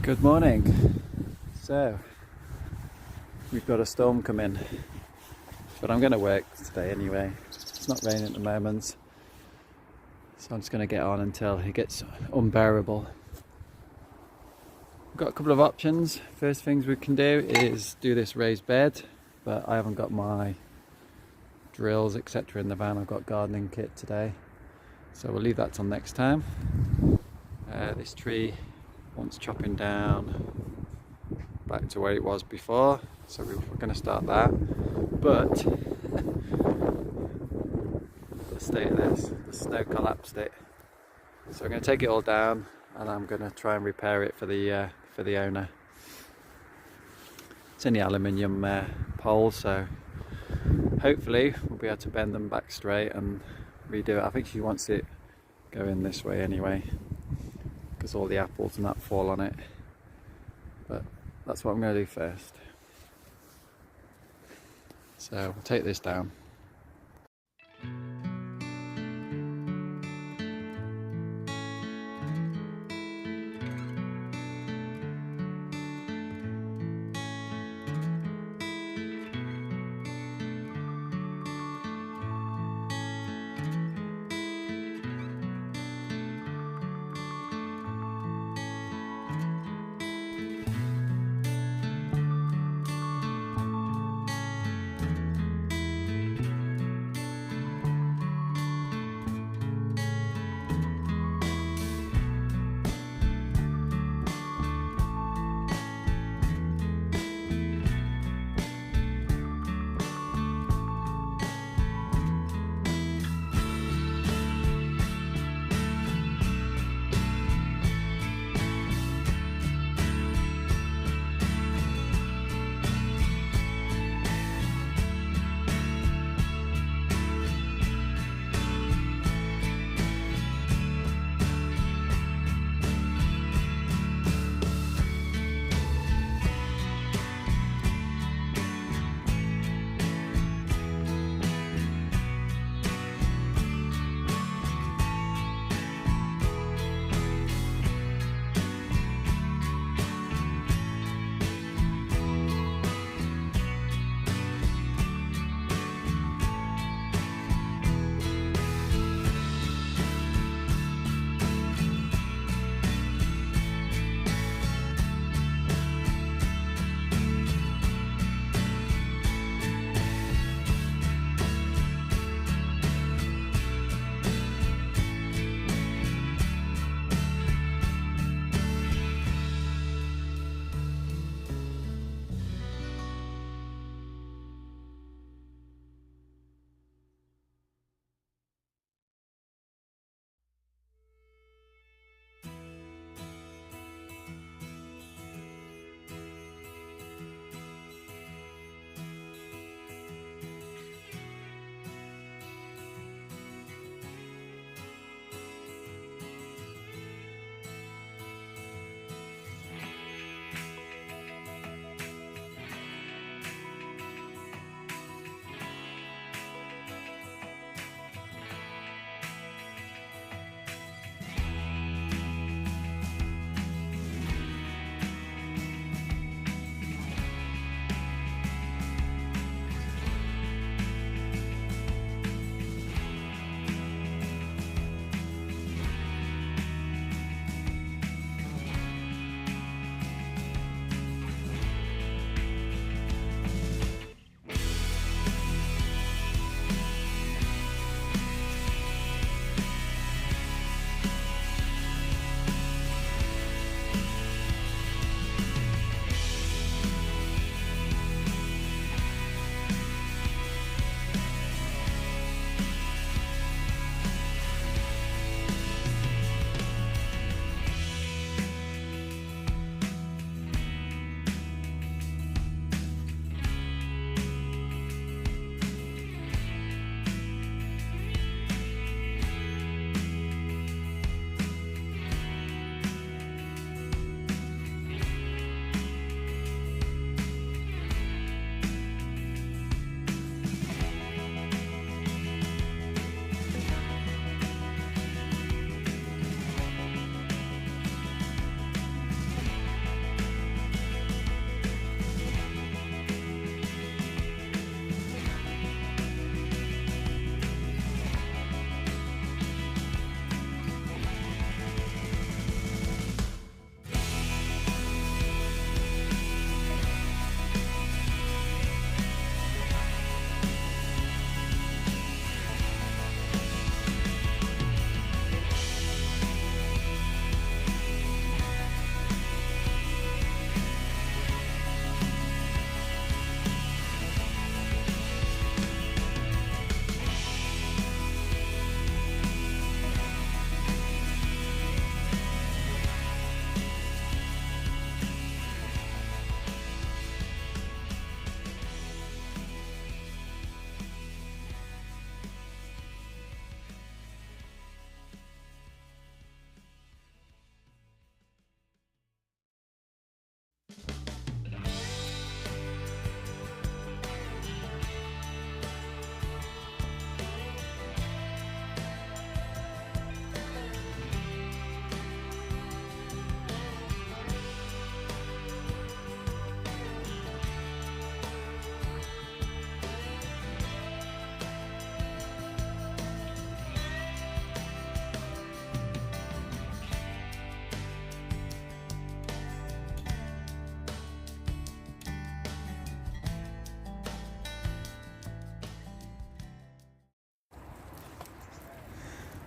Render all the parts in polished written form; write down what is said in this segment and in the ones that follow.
Good morning. So, we've got a storm coming, but I'm going to work today anyway. It's not raining at the moment, so I'm just going to get on until it gets unbearable. We've got a couple of options. First things we can do is do this raised bed, but I haven't got my drills etc. in the van. I've got gardening kit today, so we'll leave that till next time. This tree wants chopping down back to where it was before, so we're going to start that. But the state of this, the snow collapsed it, so I'm going to take it all down and I'm going to try and repair it for the owner. It's only aluminium poles, so hopefully we'll be able to bend them back straight and redo it. I think she wants it going this way anyway, because all the apples and that fall on it, but that's what I'm going to do first. So we'll take this down.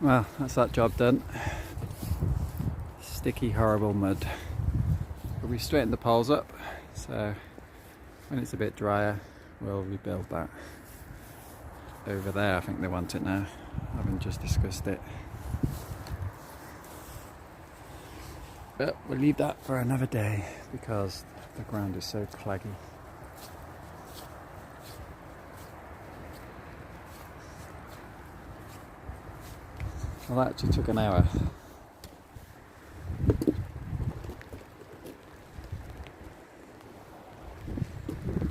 Well, that's that job done. Sticky, horrible mud. But we straightened the poles up, so when it's a bit drier, we'll rebuild that. Over there, I think they want it now. I haven't just discussed it. But we'll leave that for another day because the ground is so claggy. Well, that actually took an hour.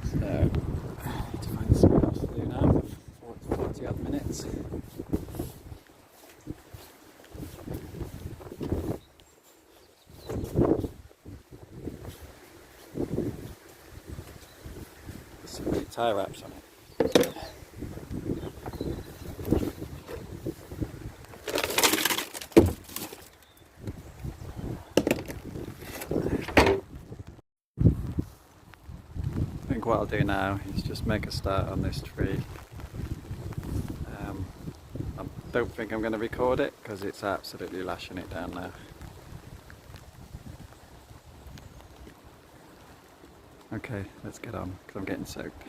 So, I need to find something else to do now for 40 odd minutes. Some new tie wraps on it. I think what I'll do now is just make a start on this tree. I don't think I'm going to record it because it's absolutely lashing it down now. Okay, let's get on because I'm getting soaked.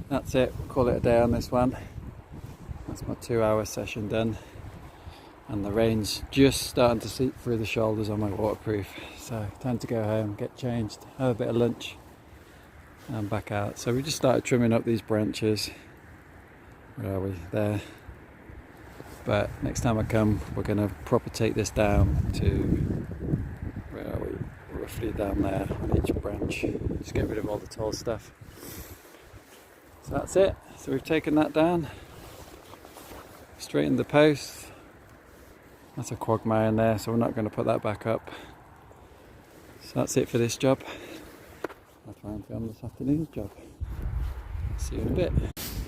That's it, we'll call it a day on this one. That's my 2-hour session done. And the rain's just starting to seep through the shoulders on my waterproof. So time to go home, get changed, have a bit of lunch and back out. So we just started trimming up these branches. Where are we? There. But next time I come, we're going to proper take this down to, where are we? Roughly down there on each branch. Just get rid of all the tall stuff. So that's it. So we've taken that down, straightened the post. That's a quagmire in there, so we're not going to put that back up. So that's it for this job. I'll try and film this afternoon's job. See you in a bit.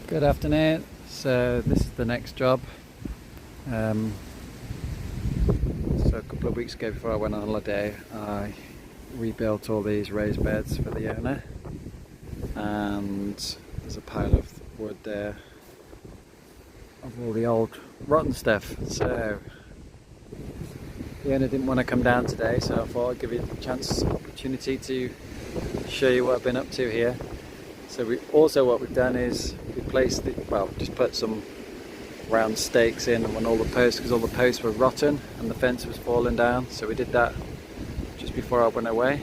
Good afternoon. So this is the next job. So a couple of weeks ago, before I went on holiday, I rebuilt all these raised beds for the owner, and there's a pile of wood there of all the old rotten stuff. So the owner didn't want to come down today, so I thought I'd give you a opportunity to show you what I've been up to here. So what we've done is we placed just put some round stakes in on all the posts, because all the posts were rotten and the fence was falling down. So we did that just before I went away.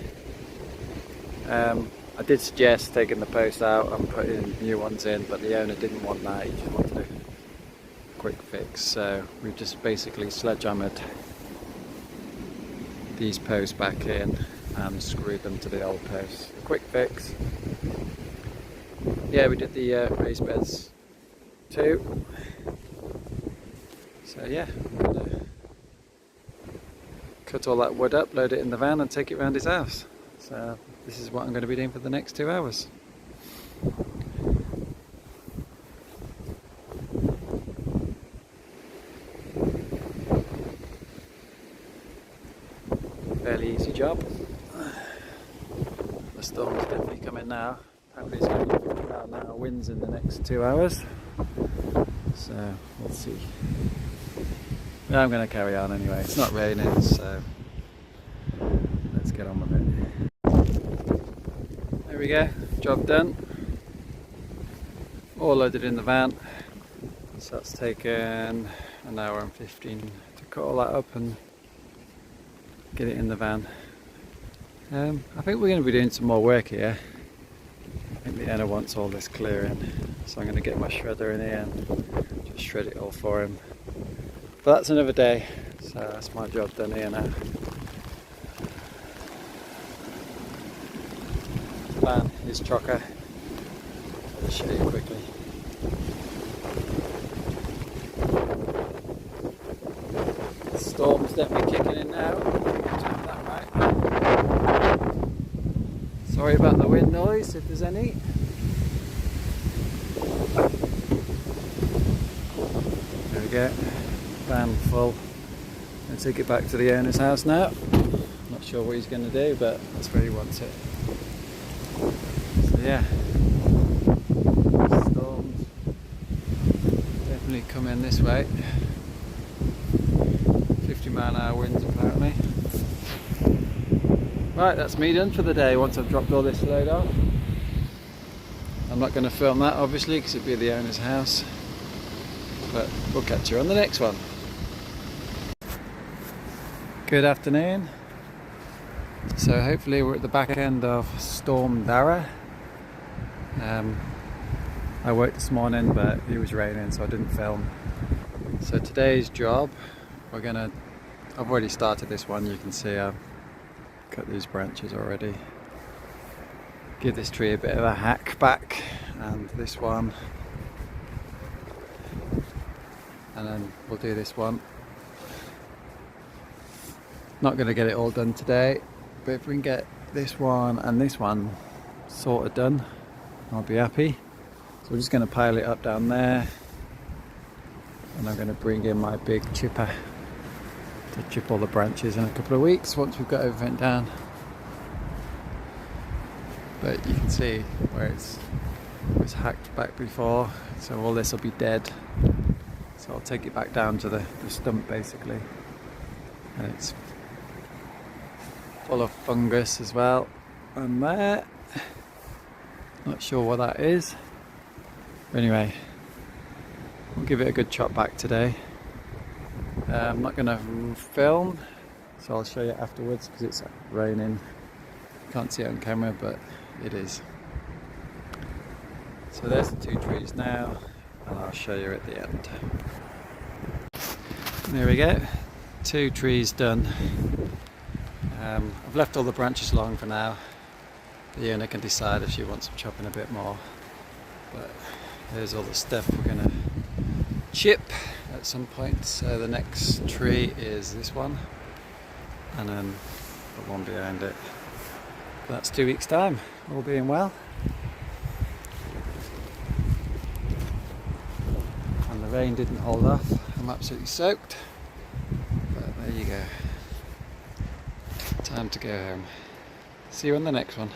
I did suggest taking the posts out and putting new ones in, but the owner didn't want that. He just wanted a quick fix, so we've just basically sledgehammered these posts back in and screwed them to the old posts. Quick fix. Yeah, we did the raised beds too. So yeah, I'm gonna cut all that wood up, load it in the van and take it around his house. So this is what I'm going to be doing for the next 2 hours. Fairly easy job. The storm's definitely coming now. Apparently it's going to be 50 mile-an-hour winds in the next 2 hours. So we'll see. Yeah, I'm going to carry on anyway. It's not raining, so let's get on with it. There we go, job done. All loaded in the van. So that's taken an hour and 15 to cut all that up and get it in the van. I think we're going to be doing some more work here. I think the owner wants all this clearing, so I'm going to get my shredder in here and just shred it all for him. But that's another day, so that's my job done here now. Van is chocker. I'll show you quickly. The storm's definitely kicking in now. Turn that right. Sorry about the wind noise if there's any. There we go. Van full. I'll take it back to the owner's house now. Not sure what he's going to do, but that's where he wants it. So yeah, storms definitely coming this way. 50 mile-an-hour winds apparently. Right, that's me done for the day once I've dropped all this load off. I'm not going to film that obviously because it'd be the owner's house, but we'll catch you on the next one. Good afternoon. So hopefully we're at the back end of Storm Darragh. I worked this morning but it was raining so I didn't film. So today's job, I've already started this one. You can see I've cut these branches already. Give this tree a bit of a hack back, and this one, and then we'll do this one. Not going to get it all done today, but if we can get this one and this one sort of done, I'll be happy. So we're just going to pile it up down there, and I'm going to bring in my big chipper to chip all the branches in a couple of weeks once we've got everything down. But you can see where it was hacked back before, so all this will be dead. So I'll take it back down to the stump basically, and it's full of fungus as well. And there, not sure what that is. But anyway, we'll give it a good chop back today. I'm not going to film, so I'll show you afterwards because it's raining. Can't see it on camera, but it is. So there's the two trees now, and I'll show you at the end. There we go, 2 trees done. I've left all the branches along for now. The owner can decide if she wants them chopping a bit more. But there's all the stuff we're going to chip at some point. So the next tree is this one, and then the one behind it. That's 2 weeks' time, all being well. And the rain didn't hold off. I'm absolutely soaked. But there you go. Time to go home. See you on the next one.